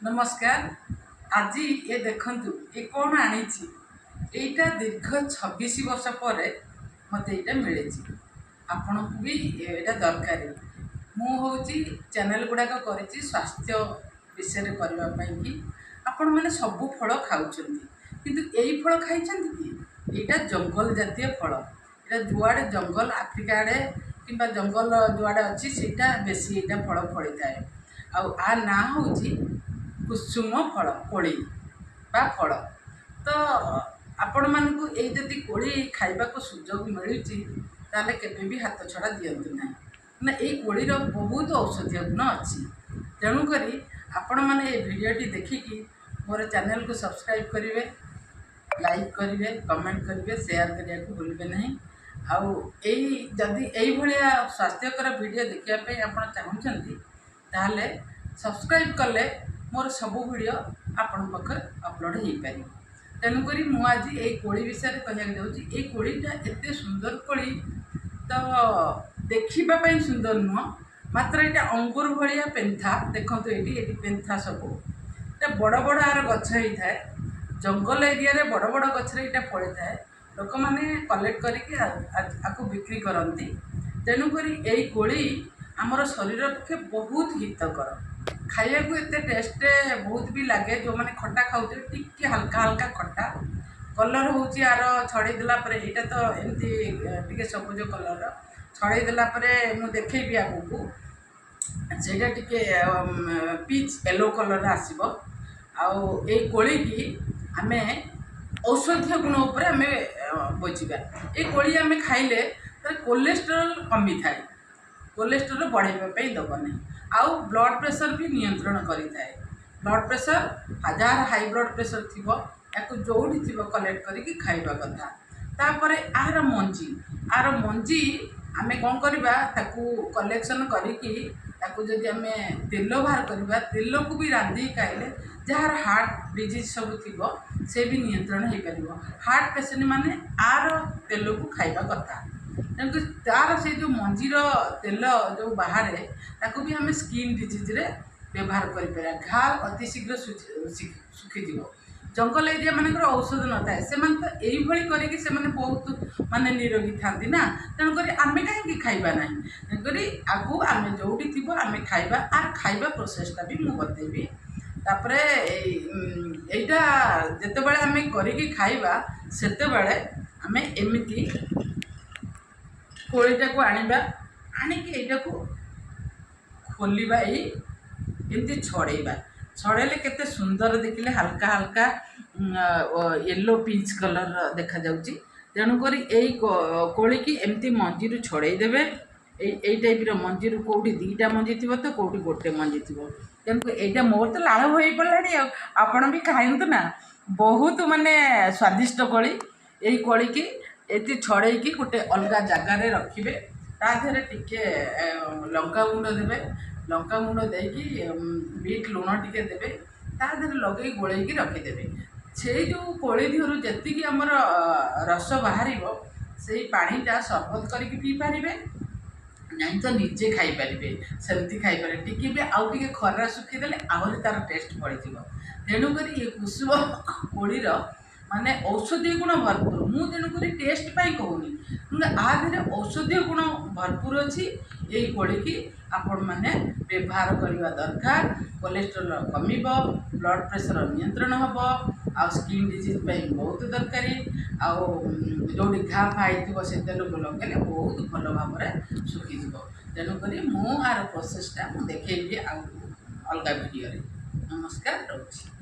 नमस्कार। आज ये देखंतु ये कौन आनी एटा दीर्घ 26 वर्ष पर मत ये मिले आपण को भी यहाँ दरकार। मुझे चैनल गुड़ाक कर स्वास्थ्य विषय करने आपण मैंने सबू फल खाऊँ किंतु यही फल खाई कि यहाँ जंगल जातीय फल यहाँ जुआड़े जंगल आफ्रिका आड़े कि जंगल जुआड़े अच्छी से बेसी यहाँ फल फड़ी थाए आ ना हूँ कुसुम फल कोड़ी बा फल। तो आपण मानू यदि कोड़ी खाइबा को सुजोग मिलूँ ताले केबे भी हाथ छड़ा दियंतु ना ना ये कोड़ीर बहुत औषधीय गुण अच्छी। तेणुक आपण मैंने ये भिडियोटी देखिकी मोर चैनल को सब्सक्राइब करेंगे, लाइक करेंगे, कमेंट करेंगे, शेयर करने को भूलें नहीं। आउ जदि यही स्वास्थ्यकर वीडियो देखापी आप चाहते ताहले सब्सक्राइब कले मोर सबू वीडियो आपण पाखे अपलोड हो पार। तेणुक मुझे ये कोड़ी विषय कहना जाऊँगी। ये कोड़ीटा एत सुंदर कोड़ी तो देखापी सुंदर नुह, मात्र यहाँ अंगूर भाया पेंथा देखो ये पेंथा सबू बड़ बड़ आर गछ होता है। जंगल एरिया रे बड़ बड़ गचर यहाँ फली थाए। लोक मैंने कलेक्ट करके बिक्री करती। तेणुक यही कोड़ी आमर शरीर पक्षे बहुत हितकर, खाया को एत टेस्ट बहुत भी लगे। जो मैंने खट्टा खाऊ टी हल्का हल्का खट्टा कलर हूँ यार छड़ेदेला यहाँ तो एमती सबुज कलर छड़ेदेला मुझे देखी आगू से पीच येलो कलर आसो। आई कोड़ी की आम औषधीय गुण उपर आम बुझा। ये कोड़ी आम खाइले कोलेस्टेरोल कमी थाए, कोलेस्टेरोल बढ़ाई दबना। आउ ब्लड प्रेशर भी नियंत्रण करें। Blood pressure jar high blood pressure थी या जोड़ी थी कलेक्ट करके खाइबा कथा। तापर आर मंजी आम कौन करवा कलेक्शन करके जदि आम तेल बाहर करवा, तेल को भी रांधि खाइले जार हार्ट डिजीज सब थी से भी नियंत्रण हो पार। हार्ट पेसेंट माने आर तेल को खाइबा कथा। तेणुक तार से जो मंजीर तेल जो बाहर ताकू भी आम स्किन डिजीज रे व्यवहार कर घा अति शीघ्र सुखीज। जंगल एरिया मानकर औषध न थाए से तो यही करके बहुत माने निरोगी था ना। तेणुक आम कहीं खाइबा ना। तेणुक आगू आम जोड़ी थी आम खाइबा आर खाइबा प्रोसेसटा भी मुझे बतेबी। तापर एटा जिते बड़े आम करके खाइबा सेते बड़े आम एमती कोड़ीटा को आनिबा, आनिकी एटा को खोलिबा एमती छड़ेबा। छड़ेले केते सुंदर देखिले हल्का हल्का येलो पिंच कलर देखा जाउची। तेणुक यही कोड़ी की एमती मंजी छड़ेदेवे। यही टाइप मंजी कौटी दीटा मंजी थी तो कौटी गोटे मंजी थी। तेणुक यहाँ मोर तो लाभ हो पड़ा आपण भी खाइंतु ना। बहुत माने स्वादिष्ट कोड़ी। यही कोड़ी की ये छड़े की गोटे अलग जगार रखिए। ताधे टिके लंका गुंड देवे, लंका गुंड देकी बीट लुण टिके देवे, ताधे लगे गोलैकी रखिदेवे। से जो कोड़ी दिहरु जेतिकी आमर रस बाहर से पानीटा सरबत करके पी पारे, नहीं तो निजे खाईपारे सेमती खाईपारे। टिके भी आउ टिके खरा सुखीदेले आहरी तार टेस्ट बढ़ी। तेणुक ये कुसुम कोड़ीर माने औषधीय गुण भरपूर। मु तेणुक टेस्ट पाई कहूनी आधे औषधीय गुण भरपूर अच्छी। यही कोड़ी की आपण मैंने व्यवहार करने दरकार। कोलेस्ट्रोल कमिब, ब्लड प्रेशर नियंत्रण हम, आ स्किन डिजीज बहुत दरकारी। आउटी घा फाई थी से तेल को लगे बहुत भल भाव में सुखीज। तेणुक मु आर प्रोसेसटा देखी अलग वीडियो। नमस्कार, रही।